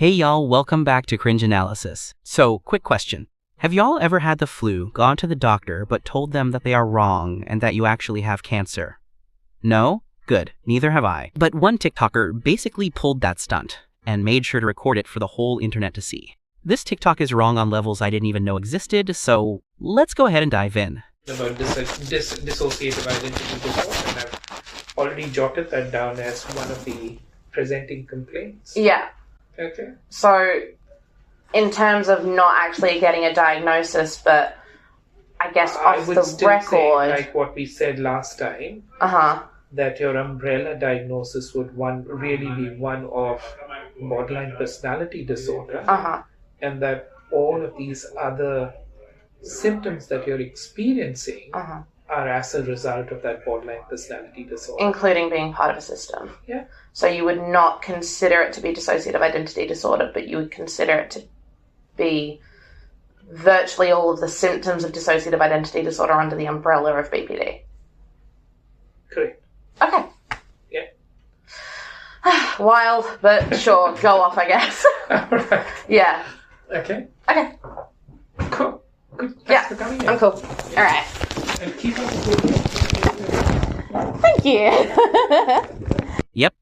Hey y'all, welcome back to Cringe Analysis. So, quick question. Have y'all ever had the flu, gone to the doctor, but told them that they are wrong and that you actually have cancer? No? Good. Neither have I. But one TikToker basically pulled that stunt and made sure to record it for the whole internet to see. This TikTok is wrong on levels I didn't even know existed, so let's go ahead and dive in. About dissociative identity disorder, and I've already jotted that down as one of the presenting complaints. Yeah. Okay. So, in terms of not actually getting a diagnosis, but I guess off would the still record. say, like what we said last time, Uh-huh. that your umbrella diagnosis would really be one of borderline personality disorder, Uh-huh. and that all of these other symptoms that you're experiencing Uh-huh. are as a result of that borderline personality disorder. Including being part of a system. Yeah. So you would not consider it to be dissociative identity disorder, but you would consider it to be virtually all of the symptoms of dissociative identity disorder under the umbrella of BPD. Correct. Okay. Yeah. Wild, but sure, go off, I guess. Alright. Yeah. Okay. Okay. Cool. Good. Yeah, Thanks for coming in. I'm cool. All right. And keep up the good work. Thank you. Yep,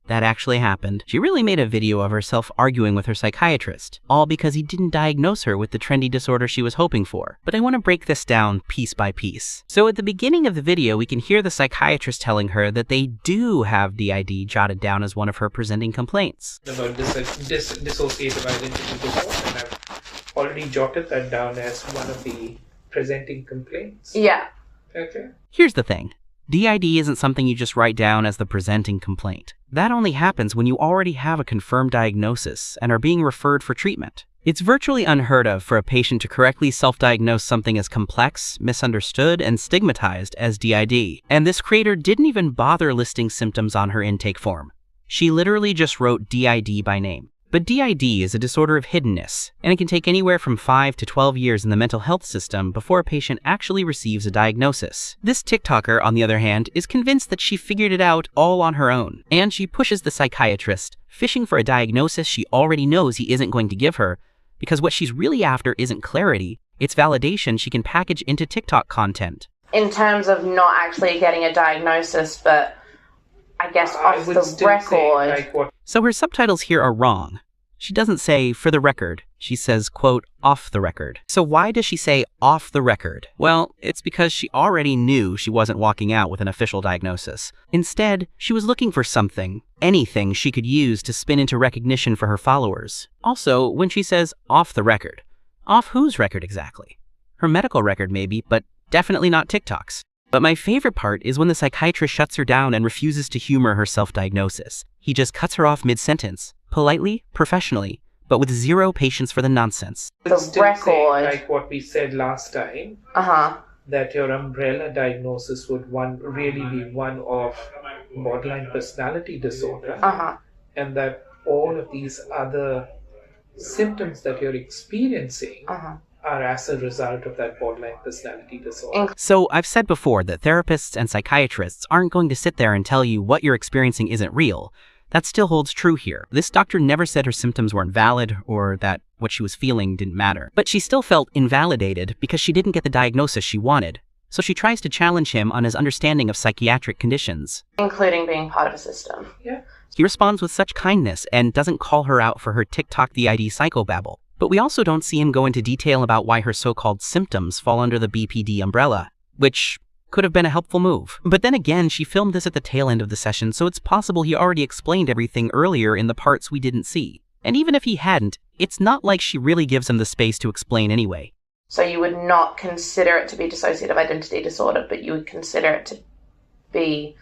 that actually happened. She really made a video of herself arguing with her psychiatrist, all because he didn't diagnose her with the trendy disorder she was hoping for. But I want to break this down piece by piece. So at the beginning of the video, we can hear the psychiatrist telling her that they do have DID jotted down as one of her presenting complaints. About dissociative identity disorder, and I've already jotted that down as one of the presenting complaints. Yeah. Okay. Here's the thing. DID isn't something you just write down as the presenting complaint. That only happens when you already have a confirmed diagnosis and are being referred for treatment. It's virtually unheard of for a patient to correctly self-diagnose something as complex, misunderstood, and stigmatized as DID. And this creator didn't even bother listing symptoms on her intake form. She literally just wrote DID by name. But DID is a disorder of hiddenness, and it can take anywhere from 5 to 12 years in the mental health system before a patient actually receives a diagnosis. This TikToker, on the other hand, is convinced that she figured it out all on her own, and she pushes the psychiatrist, fishing for a diagnosis she already knows he isn't going to give her, because what she's really after isn't clarity, it's validation she can package into TikTok content. In terms of not actually getting a diagnosis, but I guess off the record. So her subtitles here are wrong. She doesn't say, for the record. She says, quote, off the record. So why does she say off the record? Well, it's because she already knew she wasn't walking out with an official diagnosis. Instead, she was looking for something, anything she could use to spin into recognition for her followers. Also, when she says off the record, off whose record exactly? Her medical record maybe, but definitely not TikTok's. But my favorite part is when the psychiatrist shuts her down and refuses to humor her self-diagnosis. He just cuts her off mid-sentence, politely, professionally, but with zero patience for the nonsense. But still say, like what we said last time, that your umbrella diagnosis would really be one of borderline personality disorder, and that all of these other symptoms that you're experiencing are as a result of that borderline personality disorder. So I've said before that therapists and psychiatrists aren't going to sit there and tell you what you're experiencing isn't real. That still holds true here. This doctor never said her symptoms weren't valid or that what she was feeling didn't matter. But she still felt invalidated because she didn't get the diagnosis she wanted. So she tries to challenge him on his understanding of psychiatric conditions. Including being part of a system. Yeah. He responds with such kindness and doesn't call her out for her TikTok DID psychobabble. But we also don't see him go into detail about why her so-called symptoms fall under the BPD umbrella, which could have been a helpful move. But then again, she filmed this at the tail end of the session, so it's possible he already explained everything earlier in the parts we didn't see. And even if he hadn't, it's not like she really gives him the space to explain anyway. So you would not consider it to be dissociative identity disorder, but you would consider it to be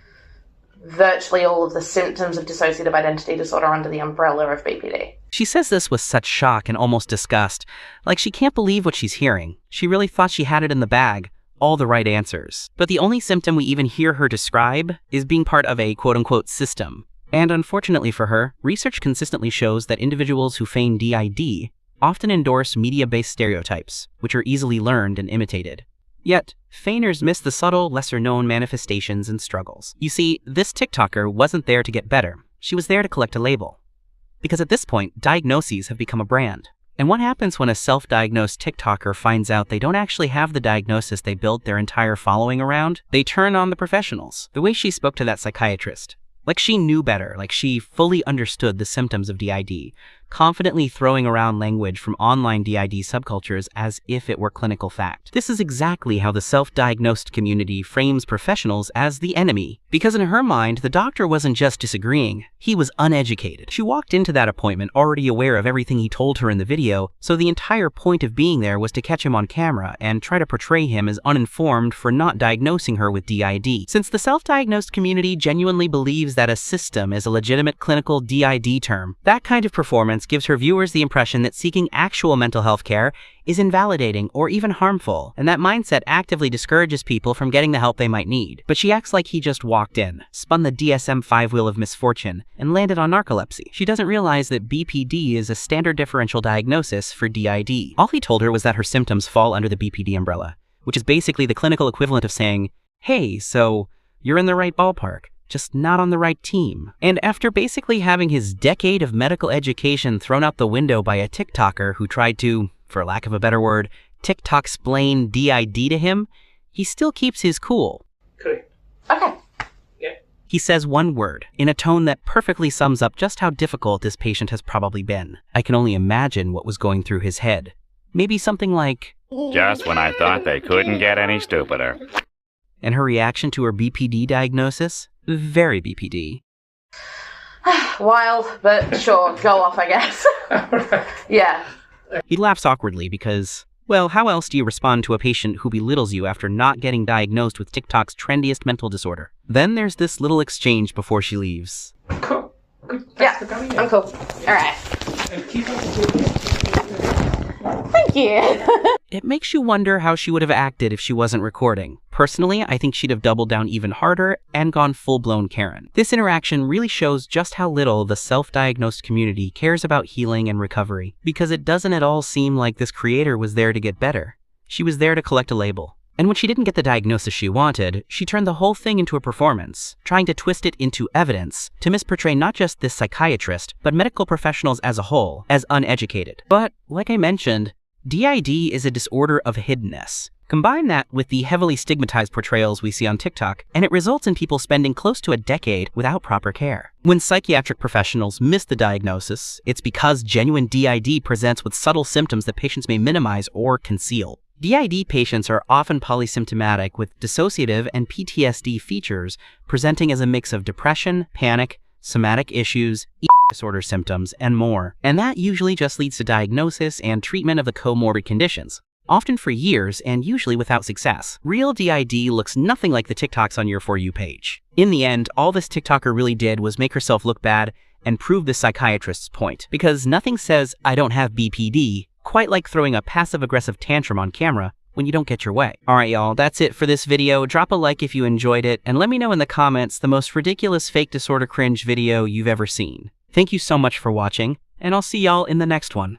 virtually all of the symptoms of dissociative identity disorder under the umbrella of BPD. She says this with such shock and almost disgust, like she can't believe what she's hearing. She really thought she had it in the bag, all the right answers. But the only symptom we even hear her describe is being part of a quote-unquote system. And unfortunately for her, research consistently shows that individuals who feign DID often endorse media-based stereotypes, which are easily learned and imitated. Yet, feigners miss the subtle, lesser-known manifestations and struggles. You see, this TikToker wasn't there to get better. She was there to collect a label. because at this point, diagnoses have become a brand. And what happens when a self-diagnosed TikToker finds out they don't actually have the diagnosis they built their entire following around? They turn on the professionals. The way she spoke to that psychiatrist, like she knew better, like she fully understood the symptoms of DID, confidently throwing around language from online DID subcultures as if it were clinical fact. This is exactly how the self-diagnosed community frames professionals as the enemy, because in her mind, the doctor wasn't just disagreeing, he was uneducated. She walked into that appointment already aware of everything he told her in the video, so the entire point of being there was to catch him on camera and try to portray him as uninformed for not diagnosing her with DID. Since the self-diagnosed community genuinely believes that a system is a legitimate clinical DID term, that kind of performance gives her viewers the impression that seeking actual mental health care is invalidating or even harmful, and that mindset actively discourages people from getting the help they might need. But she acts like he just walked in, spun the DSM-5 wheel of misfortune, and landed on narcolepsy. She doesn't realize that BPD is a standard differential diagnosis for DID. All he told her was that her symptoms fall under the BPD umbrella, which is basically the clinical equivalent of saying, hey, so you're in the right ballpark, just not on the right team. And after basically having his decade of medical education thrown out the window by a TikToker who tried to, for lack of a better word, TikTok-splain DID to him, he still keeps his cool. Correct. Okay. Yeah. He says one word, in a tone that perfectly sums up just how difficult this patient has probably been. I can only imagine what was going through his head. Maybe something like, just when I thought they couldn't get any stupider. And her reaction to her BPD diagnosis? Very BPD. Wild, but sure, go off, I guess. Yeah. He laughs awkwardly because, well, how else do you respond to a patient who belittles you after not getting diagnosed with TikTok's trendiest mental disorder? Then there's this little exchange before she leaves. Cool. Good. Yeah, Thanks for coming in. I'm cool. Alright. And keep up the good work. Thank you. It makes you wonder how she would have acted if she wasn't recording. Personally, I think she'd have doubled down even harder and gone full-blown Karen. This interaction really shows just how little the self-diagnosed community cares about healing and recovery, because it doesn't at all seem like this creator was there to get better. She was there to collect a label. And when she didn't get the diagnosis she wanted, she turned the whole thing into a performance, trying to twist it into evidence to misportray not just this psychiatrist, but medical professionals as a whole, as uneducated. But, like I mentioned, DID is a disorder of hiddenness. Combine that with the heavily stigmatized portrayals we see on TikTok, and it results in people spending close to a decade without proper care. When psychiatric professionals miss the diagnosis, it's because genuine DID presents with subtle symptoms that patients may minimize or conceal. DID patients are often polysymptomatic with dissociative and PTSD features presenting as a mix of depression, panic, somatic issues, eating disorder symptoms, and more. And that usually just leads to diagnosis and treatment of the comorbid conditions, often for years and usually without success. Real DID looks nothing like the TikToks on your For You page. In the end, all this TikToker really did was make herself look bad and prove the psychiatrist's point, because nothing says I don't have BPD quite like throwing a passive-aggressive tantrum on camera when you don't get your way. Alright y'all, that's it for this video. Drop a like if you enjoyed it, and let me know in the comments the most ridiculous fake disorder cringe video you've ever seen. Thank you so much for watching, and I'll see y'all in the next one.